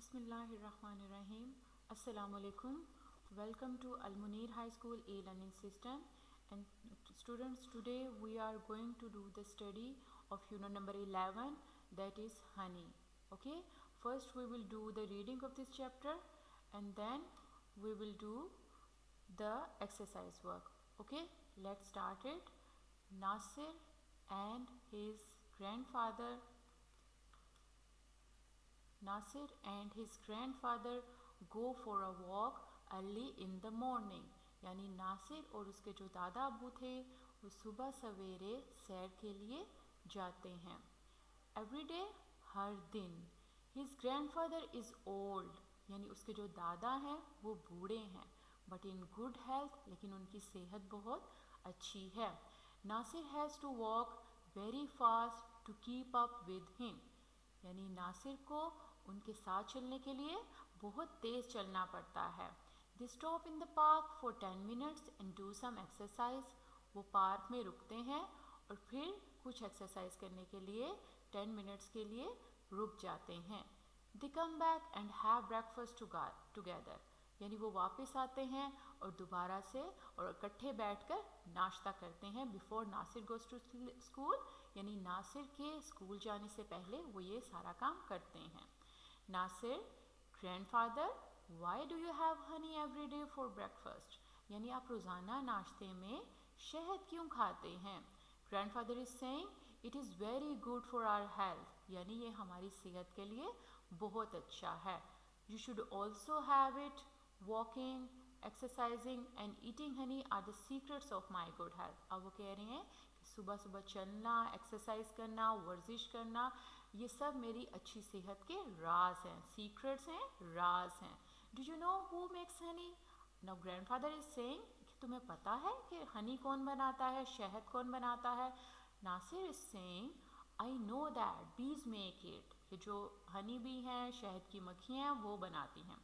Bismillahirrahmanirrahim. Assalamu alaikum. Welcome to Al Munir High School e-learning system. And students, today we are going to do the study of unit number 11, that is honey. Okay, first we will do the reading of this chapter and then we will do the exercise work. Okay, let's start it. Nasir and his grandfather go for a walk early in the morning. यानी नासिर और उसके जो दादा अबू थे वो सुबह सवेरे सैर के लिए जाते हैं. एवरी डे, हर दिन. हिज ग्रैंडफादर इज़ ओल्ड, यानी उसके जो दादा हैं वो बूढ़े हैं, बट इन गुड हेल्थ, लेकिन उनकी सेहत बहुत अच्छी है. Nasir has to walk very fast to keep up with him, यानी नासिर को उनके साथ चलने के लिए बहुत तेज़ चलना पड़ता है. They stop in the park for 10 minutes and do some exercise. वो पार्क में रुकते हैं और फिर कुछ एक्सरसाइज करने के लिए 10 मिनट्स के लिए रुक जाते हैं. They come back and have breakfast together, यानी वो वापस आते हैं और दोबारा से और इकट्ठे बैठकर नाश्ता करते हैं. Before Nasir goes to school, यानी नासिर के स्कूल जाने से पहले वो ये सारा काम करते हैं. Nasir, grandfather, why do you have honey every day for breakfast, यानी आप रोज़ाना नाश्ते में शहद क्यों खाते हैं. Grandfather is saying it is very good for our health, यानी ये हमारी सेहत के लिए बहुत अच्छा है. You should also have it. Walking, exercising and eating honey are the secrets of my good health. अब वो कह रहे हैं कि सुबह सुबह चलना, एक्सरसाइज करना, वर्जिश करना, ये सब मेरी अच्छी सेहत के राज हैं. सीक्रेट्स हैं, राज हैं. Do you know who makes Honey. Now grandfather is saying कि तुम्हें पता है कि हनी कौन बनाता है, शहद कौन बनाता है. Nasir is saying I know that bees make it, ये जो हनी बी हैं, शहद की मक्खियाँ हैं, वो बनाती हैं.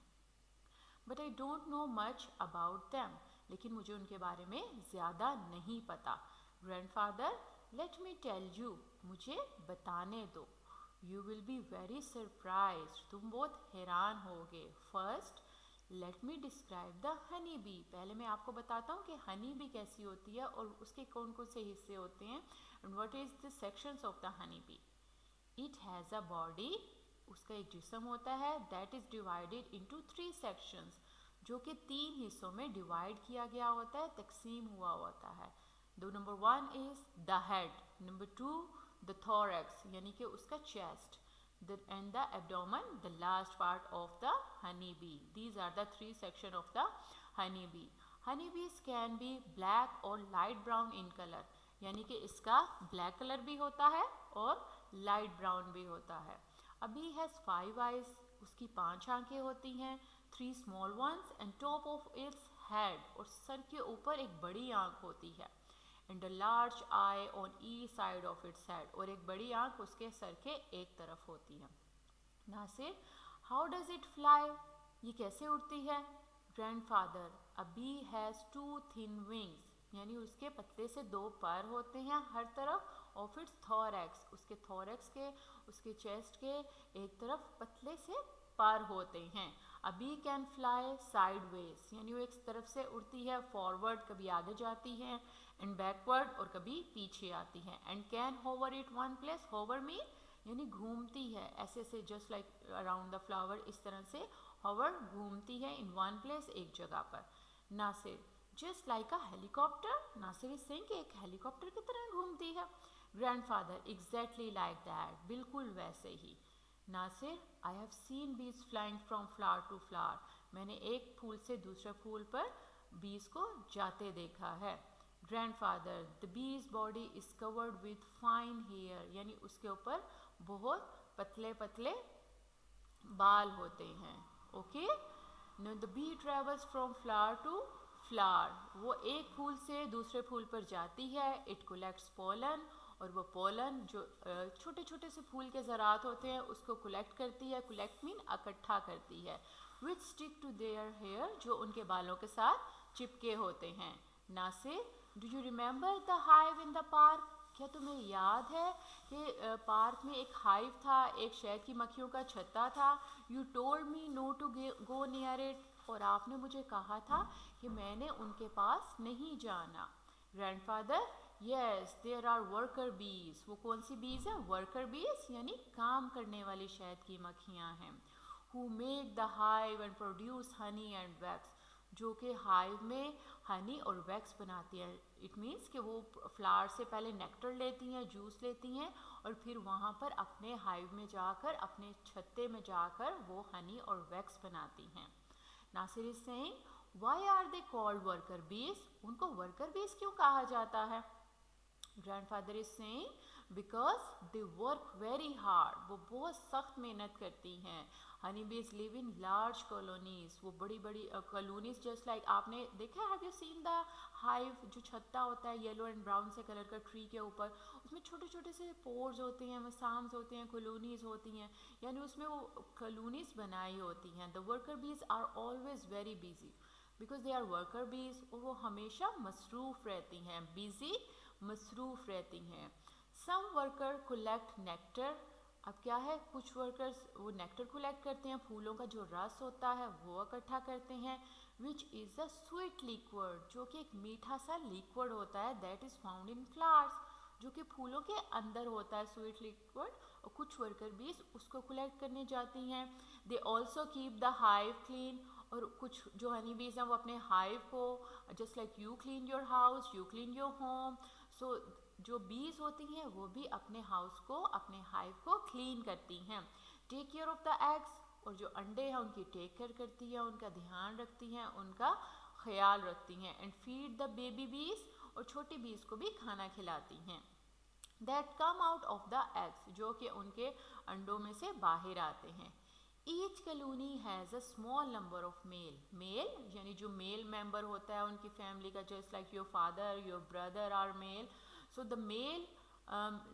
But I don't know much about them, लेकिन मुझे उनके बारे में ज़्यादा नहीं पता. Grandfather, let me tell you, मुझे बताने दो. You will be very surprise, तुम बहुत हैरान होगे. First let me describe the honey bee, पहले मैं आपको बताता हूँ कि हनी बी कैसी होती है और उसके कौन कौन से हिस्से होते हैं. And what is the sections of the honey B. It has a body, उसका एक जिस्म होता है, that is divided into 3 sections, जो कि 3 हिस्सों में डिवाइड किया गया होता है, तकसीम हुआ होता है. Number 1 is the head, number 2 the thorax, यानी कि उसका chest, and the abdomen, the last part of the honey bee. These are the 3 section of the honey bee. Honey bees can be black और light brown in colour, यानी कि इसका black colour भी होता है और लाइट ब्राउन भी होता है. अभी हैज़ 5 आइज, उसकी 5 आंखें होती हैं. 3 small once and top of its head, और सर के ऊपर एक बड़ी आंख होती है. And a large I on each side of its head, और एक बड़ी आंख उसके सर के एक तरफ होती है. Nasir, how does it fly, ये कैसे उड़ती है. Grandfather, a bee has 2 thin wings, यानी उसके पतले से 2 पर होते हैं हर तरफ. ऑफ इट्स थोरैक्स, उसके थोरैक्स के, उसके चेस्ट के एक तरफ पतले से पर होते हैं. अ बी कैन फ्लाई साइडवेज, यानी वो एक तरफ से उड़ती है फॉरवर्ड, कभी आगे जाती है, एंड बैकवर्ड, और कभी पीछे आती है. And can hover it one place, hover mean यानी घूमती है ऐसे से, just like around the flower, इस तरह से होवर घूमती है इन वन प्लेस, एक जगह पर. Nasir, just like a helicopter, Nasir is saying कि एक हेलीकॉप्टर की तरह घूमती है. ग्रैंडफादर, एग्जैक्टली लाइक दैट, बिल्कुल वैसे ही. Nasir, I have seen bees flying from flower to flower, मैंने एक फूल से दूसरे फूल पर बीज को जाते देखा है. Grandfather, the bee's body is covered with fine hair, यानी उसके ऊपर बहुत पतले पतले बाल होते हैं. Okay. No the bee travels from flower to flower, वो एक फूल से दूसरे फूल पर जाती है. इट कलेक्ट्स पोलन, और वो पोलन जो छोटे छोटे से फूल के ज़रात होते हैं उसको कलेक्ट करती है. कलेक्ट मीन इकट्ठा करती है. Which stick to their hair, जो उनके बालों के साथ चिपके होते हैं. Nasir, do you remember the hive in the park, क्या तुम्हें याद है कि पार्क में एक हाइव था, एक शहद की मक्खियों का छत्ता था? You told me no to go near it, और आपने मुझे कहा था कि मैंने उनके पास नहीं जाना। Grandfather, yes there are worker bees. वो कौन सी बीज है? वर्कर बीज यानी काम करने वाली शहद की मक्खियाँ हैं। Who make the hive and produce honey and wax, जो कि हाइव में हनी और वैक्स बनाती हैं। इट मीन्स कि वो फ्लावर से पहले नेक्टर लेती हैं, जूस लेती हैं, और फिर वहाँ पर अपने हाइव में जाकर, अपने छत्ते में जाकर वो हनी और वैक्स बनाती हैं। Nasir is saying why are they called worker bees? उनको वर्कर बीज क्यों कहा जाता है? Grandfather is saying because they work very hard, वो बहुत सख्त मेहनत करती हैं। हनी बीज लिव इन लार्ज कॉलोनीज, वो बड़ी बड़ी कॉलोनीज, जस्ट लाइक आपने देखा है, have you seen the hive, जो छत्ता होता है येलो एंड ब्राउन से कलर का ट्री के ऊपर, उसमें छोटे छोटे से पोर्स होते हैं, मसाम्स होते हैं, कॉलोनीज होती हैं, यानी उसमें वो कॉलोनीज बनाई होती हैं। The worker bees are always very busy because they are worker bees, और वो हमेशा मसरूफ़ रहती हैं, बिजी मसरूफ़ रहती हैं। सम वर्कर कलेक्ट नेक्टर, अब क्या है, कुछ वर्कर्स वो नेक्टर कलेक्ट करते हैं, फूलों का जो रस होता है वो इकट्ठा करते हैं। Which is a sweet liquid, जो कि एक मीठा सा लिक्विड होता है, that is found in flowers, जो कि फूलों के अंदर होता है स्वीट लिक्विड, और कुछ वर्कर बीज उसको कलेक्ट करने जाती हैं। They also keep the hive clean, और कुछ जो हनी बीज हैं वो अपने हाइव को, just like you clean your house, you clean your home, so जो बीज होती हैं वो भी अपने हाउस को, अपने हाइव को क्लीन करती हैं। Take care of the eggs, और जो अंडे हैं उनकी टेक केयर करती हैं, उनका ध्यान रखती हैं, उनका ख्याल रखती हैं। एंड फीड द बेबी बीज, और छोटी बीज को भी खाना खिलाती हैं। That come out of the eggs, जो कि उनके अंडों में से बाहर आते हैं। Each colony has a small number of male, male यानी जो मेल मेंबर होता है उनकी फैमिली का, just like your father, your brother are male, so the male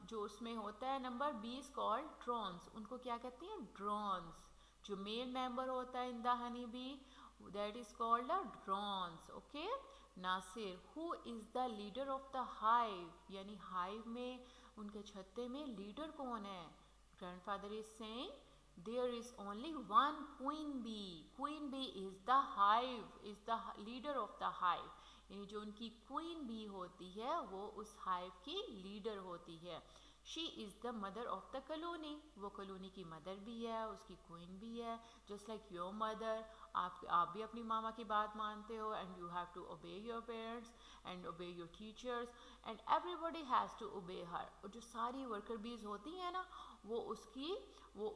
जो उसमें होता है नंबर 20 कॉल्ड ड्रोन्स, उनको क्या कहते हैं? ड्रोन्स। जो मेल मेंबर होता है in the honey bee, that is called a drones. Okay Nasir, who is the leader of the hive, यानी हाइव में उनके छत्ते में लीडर कौन है? Grandfather is saying there is only one queen bee, queen bee is the hive, is the leader of the hive, यानी जो उनकी क्वीन बी होती है वो उस हाइव की लीडर होती है। She is the mother of the colony, वो कॉलोनी की मदर भी है, उसकी क्वीन भी है, जस्ट लाइक योर मदर। आप भी अपनी मामा की बात मानते हो, and you have to obey your parents and obey your teachers, and everybody has to obey her. और जो सारी वर्कर बीज होती हैं ना, वो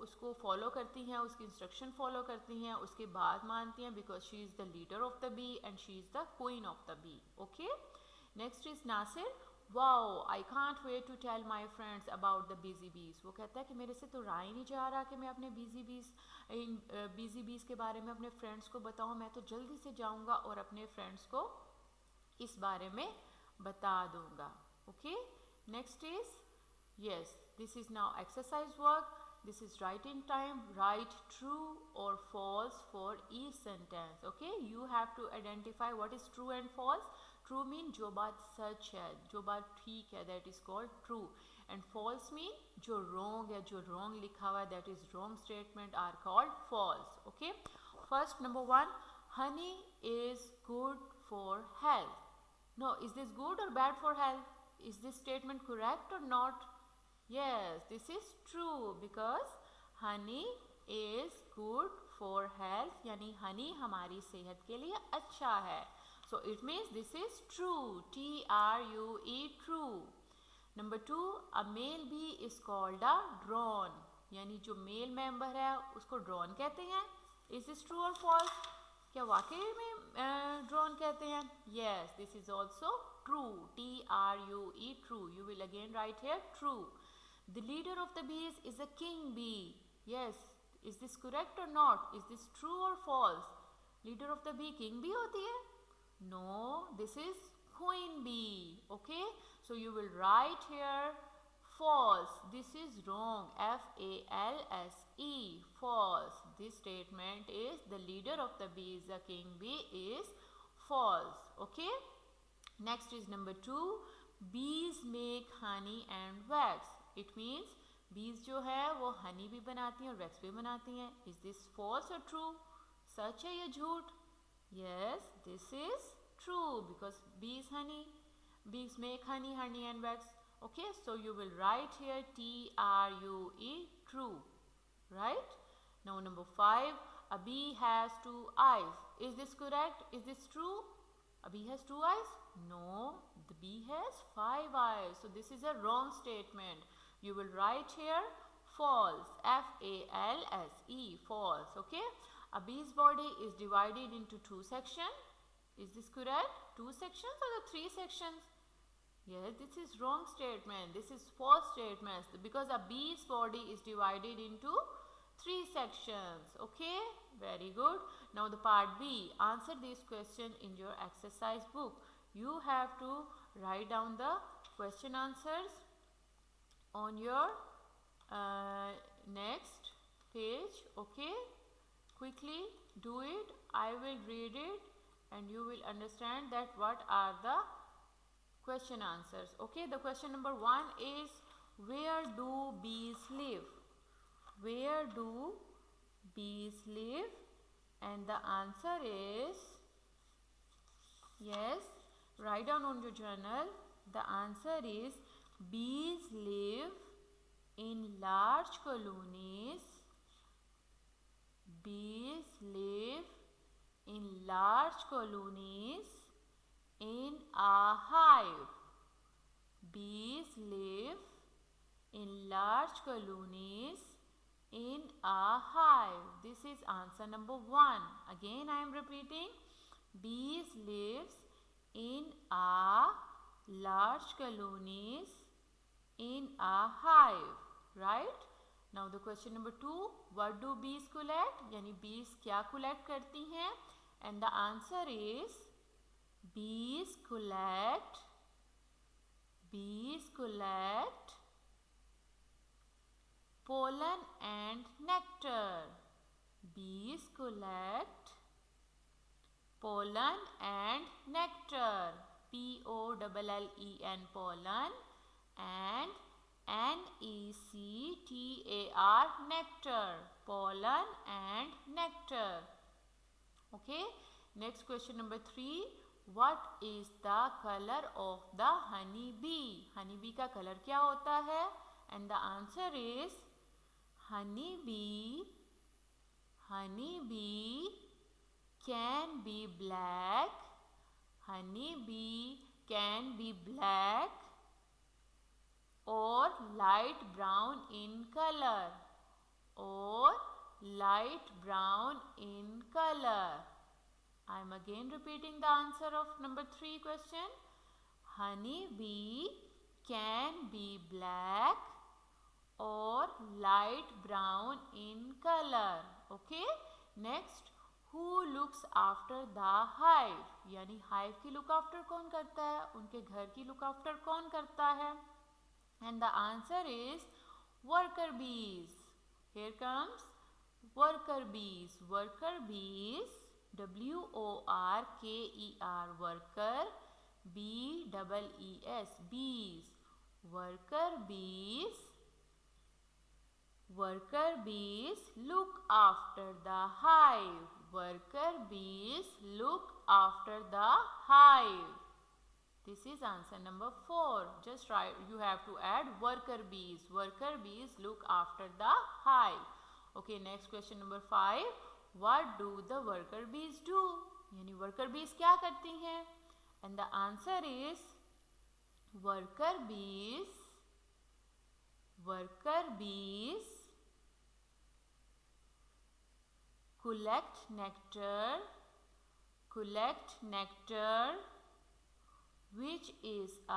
उसको फॉलो करती हैं, उसकी इंस्ट्रक्शन फॉलो करती हैं, उसके बाद मानती हैं, because she is the leader of the bee and she is the queen of the bee. Okay next is Nasir, wow I can't wait to tell my friends about the busy bees. वो कहता है कि मेरे से तो रहा ही नहीं जा रहा कि मैं अपने बिजी बीज के बारे में अपने फ्रेंड्स को बताऊँ, मैं तो जल्दी से जाऊँगा और अपने फ्रेंड्स को इस बारे में बता दूँगा। Okay next is, yes, this is now exercise work. This is writing time. Write true or false for each sentence. Okay, you have to identify what is true and false. True mean जो बात सच है, जो बात ठीक है, that is called true. And false mean जो wrong है, जो wrong लिखा हुआ है, that is wrong statement are called false. Okay, first number one, honey is good for health. No, is this good or bad for health? Is this statement correct or not? Yes, this is true because honey is good for health, यानी honey हमारी सेहत के लिए अच्छा है. So it means this is true. T-R-U-E, true. Number 2, a male bee is called a drone. यानी जो male member है उसको ड्रोन कहते हैं. Is this true or false? क्या वाकई में ड्रोन कहते हैं? Yes, this is also true. T-R-U-E, true. You will again write here true. The leader of the bees is a king bee. Yes, is this correct or not? Is this true or false? Leader of the bee king bee होती है? No, this is queen bee. Okay, so you will write here false. This is wrong. F-A-L-S-E, false. This statement is the leader of the bee is a king bee is false. Okay, next is number 2. bees make honey and wax. It means bees जो है वो honey भी बनाती हैं और wax भी बनाती हैं. Is this false or true? सच है या झूठ? Yes, this is true because bees make honey and wax. Okay, so you will write here TRUE, true. Right? Now number 5, a bee has 2 eyes. Is this correct? Is this true? A bee has 2 eyes? No, the bee has 5 eyes. So this is a wrong statement. You will write here false, F-A-L-S-E, false. Okay? A bee's body is divided into 2 sections. Is this correct? 2 sections or the 3 sections? Yes, this is wrong statement. This is false statement because a bee's body is divided into 3 sections. Okay, very good. Now the part B. Answer this question in your exercise book. You have to write down the question answers on your next page. Okay, quickly do it. I will read it and you will understand that what are the question answers. Okay, the question number 1 is, where do bees live? Where do bees live? And the answer is, yes, write down on your journal. The answer is, bees live in large colonies. Bees live in large colonies in a hive. Bees live in large colonies in a hive. This is answer number 1. Again I am repeating. Bees lives in a large colonies in a hive. Right? Now the question number 2. What do bees collect? यानी bees क्या collect करती हैं? And the answer is, bees collect pollen and nectar. Bees collect pollen and nectar. Pollen, pollen, and nectar, nectar. Pollen and nectar. Okay. Next question number 3. What is the color of the honey bee? Honey bee का color क्या होता है? And the answer is, honey bee can be black. Honey bee can be black or light brown in color. Or light brown in color. I am again repeating the answer of number 3 question. Honey bee can be black or light brown in color. Okay. Next, who looks after the hive? यानी hive की look after कौन करता है? उनके घर की look after कौन करता है? And the answer is worker bees. Here comes worker bees. Worker bees, WORKER, worker, BEES, bees. Worker bees look after the hive. Worker bees look after the hive. This is answer number 4. Just write, you have to add worker bees. Worker bees look after the hive. Okay, next question number 5. What do the worker bees do? यानी worker bees क्या करती हैं? And the answer is, worker bees collect nectar, which is a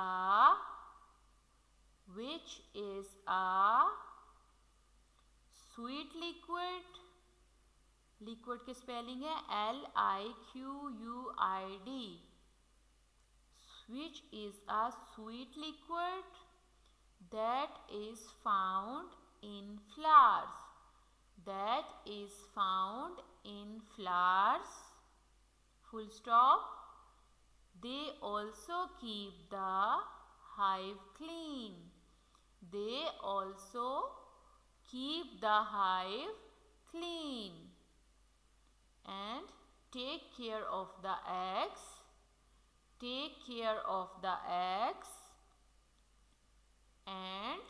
sweet liquid. Liquid की spelling है LIQUID. Which is a sweet liquid that is found in flowers. Full stop. They also keep the hive clean. They also keep the hive clean and take care of the eggs. Take care of the eggs and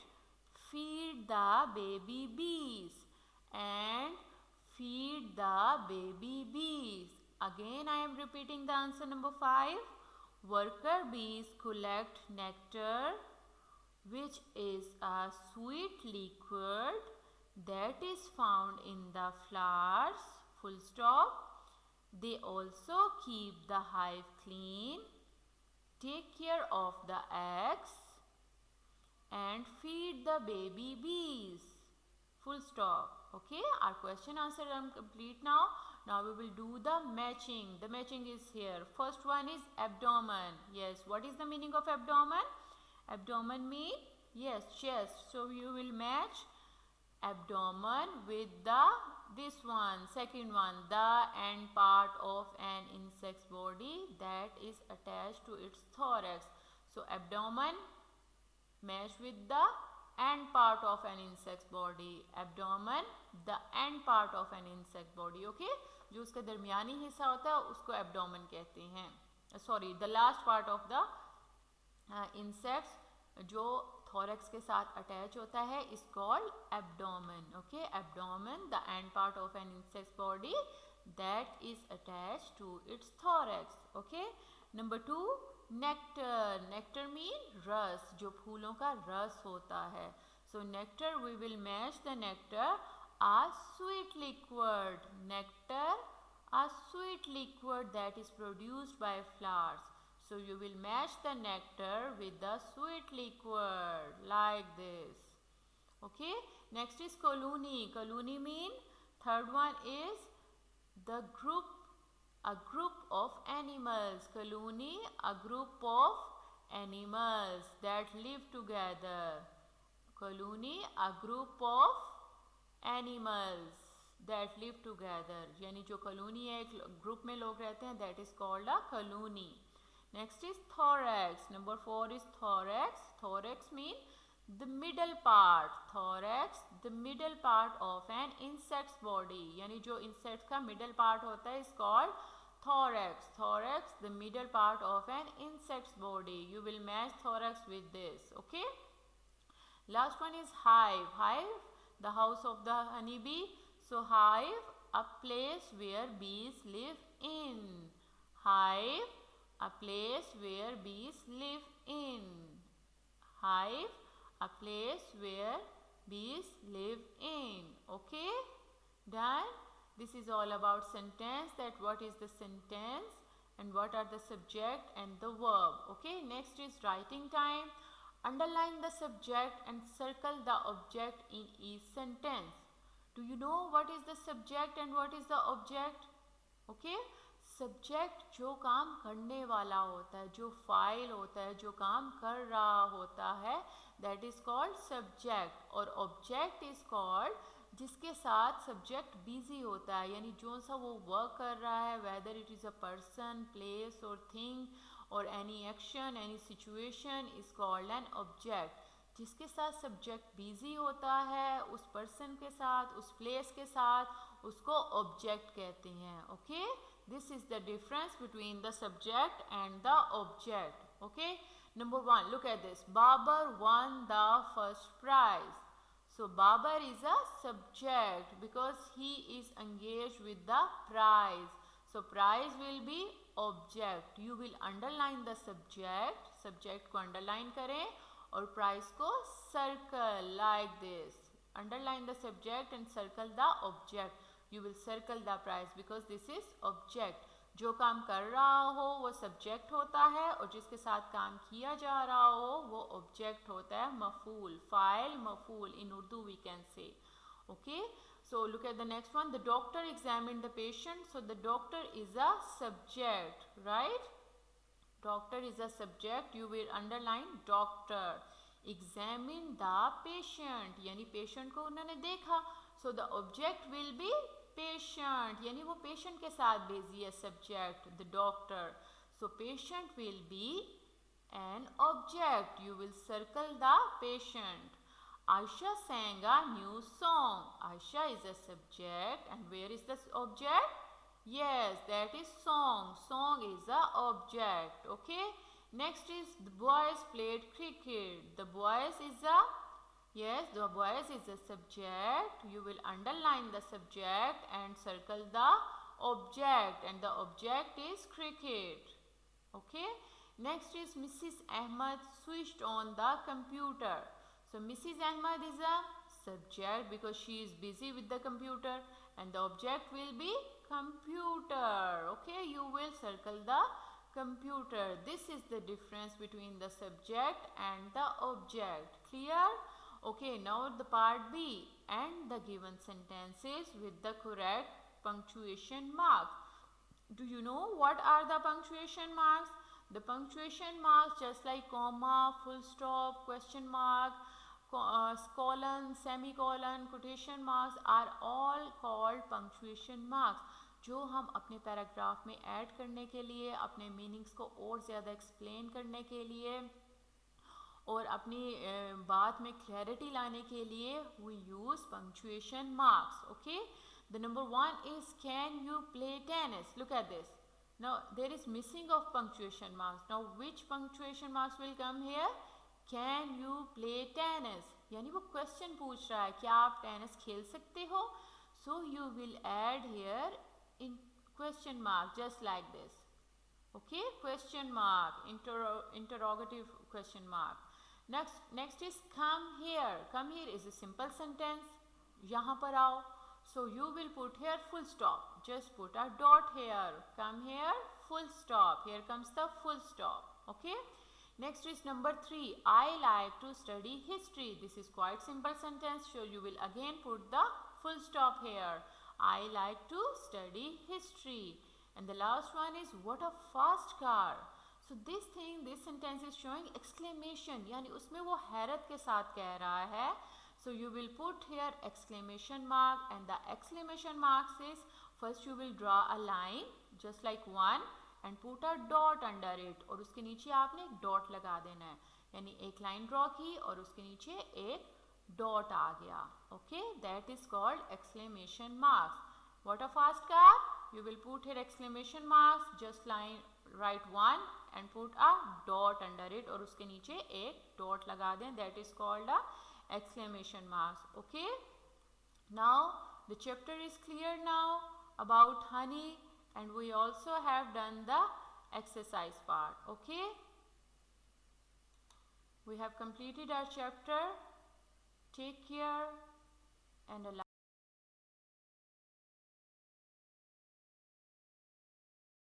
feed the baby bees. And feed the baby bees. Again, I am repeating the answer number 5. Worker bees collect nectar, which is a sweet liquid that is found in the flowers. Full stop. They also keep the hive clean, take care of the eggs, and feed the baby bees. Full stop. Okay, our question answer are complete now. Now we will do the matching. The matching is here. First one is abdomen. Yes, what is the meaning of abdomen? Abdomen means, yes, chest. So you will match abdomen with this one, second one, the end part of an insect's body that is attached to its thorax. So abdomen match with the end part of an insect's body. Abdomen, the end part of an insect body. Okay, जो उसका दरमियानी हिस्सा होता है उसको abdomen कहते हैं. Sorry, the last part of the insects जो thorax के साथ attach होता है is called abdomen. Okay, abdomen, the end part of an insect's body that is attached to its thorax. Okay, number 2, nectar. Nectar mean रस, जो फूलों का रस होता है. So nectar, we will match the nectar, a sweet liquid. Nectar, a sweet liquid that is produced by flowers. So you will match the nectar with the sweet liquid like this. Okay, next is colony. Colony mean, third one is the group, a group of animals. Colony, a group of animals that live together. Colony, a group of animals that live together. यानी जो colony है, एक group में लोग रहते हैं, that is called a colony. Next is thorax. Number 4 is thorax. Thorax mean the middle part. Thorax, the middle part of an insect's body. यानी जो insect का middle part होता है is called thorax. Thorax, the middle part of an insect's body. You will match thorax with this. Okay. Last one is hive. Hive, the house of the honeybee. So hive, a place where bees live in. Hive, a place where bees live in. Hive, a place where bees live in. Okay, done. This is all about sentence, that what is the sentence and what are the subject and the verb. Okay, next is writing time. Underline the subject and circle the object in each sentence. Do you know what is the subject and what is the object? Okay, subject जो काम करने वाला होता है, जो file होता है, जो काम कर रहा होता है, दैट इज़ कॉल्ड सब्जेक्ट. और ऑब्जेक्ट इज़ कॉल्ड जिसके साथ सब्जेक्ट बिजी होता है, यानी जो सा वो वर्क कर रहा है, whether it is a person, place और थिंग और any action, any situation, is called an object. जिसके साथ सब्जेक्ट बिजी होता है, उस पर्सन के साथ, उस प्लेस के साथ, उसको ऑब्जेक्ट कहते हैं. Okay, this is the difference between the subject and the object. Okay, number 1, look at this. Babar won the first prize. So Babar is a subject because he is engaged with the prize. So prize will be object. You will underline the subject. Subject को underline करें और prize को circle like this. Underline the subject and circle the object. You will circle the prize because this is object. जो काम कर रहा हो वो subject होता है और जिसके साथ काम किया जा रहा हो वो object होता है. मफूल, file, मफूल in Urdu we can say. Okay, so look at the next one. The doctor examined the patient. So the doctor is a subject, right? Doctor is a subject. You will underline doctor. Examine the patient, यानी patient को उन्होंने देखा. So the object will be patient, यानी वो patient के साथ busy है subject, the doctor. So patient will be an object. You will circle the patient. Aisha sang a new song. Aisha is a subject, and where is the object? Yes, that is song. Song is a object. Okay. Next is the boys played cricket. The boys is a, yes, the boys is a subject. You will underline the subject and circle the object, and the object is cricket. Okay. Next is Mrs. Ahmad switched on the computer. So Mrs. Ahmad is a subject because she is busy with the computer, and the object will be computer. Okay, you will circle the computer. This is the difference between the subject and the object. Clear? Okay, now the part B, and the given sentences with the correct punctuation marks. Do you know what are the punctuation marks? The punctuation marks, just like comma, full stop, question mark, colon, semicolon, quotation marks, are all called punctuation marks, जो हम अपने paragraph में add करने के लिए, अपने meanings को और ज़्यादा एक्सप्लेन करने के लिए और अपनी बात में क्लैरिटी लाने के लिए we use punctuation marks. Okay. The number 1 is, can you play tennis? Look at this. Now there is missing of punctuation marks. Now which punctuation marks will come here? Can you play tennis? यानी वो question पूछ रहा है क्या आप tennis खेल सकते हो. So you will add here in question mark, just like this. Okay, question mark, interrogative question mark. Next is come here. Come here is a simple sentence. यहाँ पर आओ. So you will put here full stop. Just put a dot here. Come here, full stop. Here comes the full stop. Okay. Next is number 3. I like to study history. This is quite simple sentence. So you will again put the full stop here. I like to study history. And the last one is, what a fast car. So this sentence is showing exclamation. यानी उसमें वो हैरत के साथ कह रहा है. So you will put here exclamation mark, and the exclamation marks is, first you will draw a line just like one and put a dot under it, और उसके नीचे आपने एक डॉट लगा देना है. यानी एक लाइन ड्रॉ की और उसके नीचे एक डॉट आ गया. Okay, that is called exclamation marks. What a fast car. You will put here exclamation marks, just write one and put a dot under it, और उसके नीचे एक डॉट लगा दें. That is called a exclamation marks. Okay. Now the chapter is clear now about honey, and we also have done the exercise part. Okay. We have completed our chapter. Take care and Allah.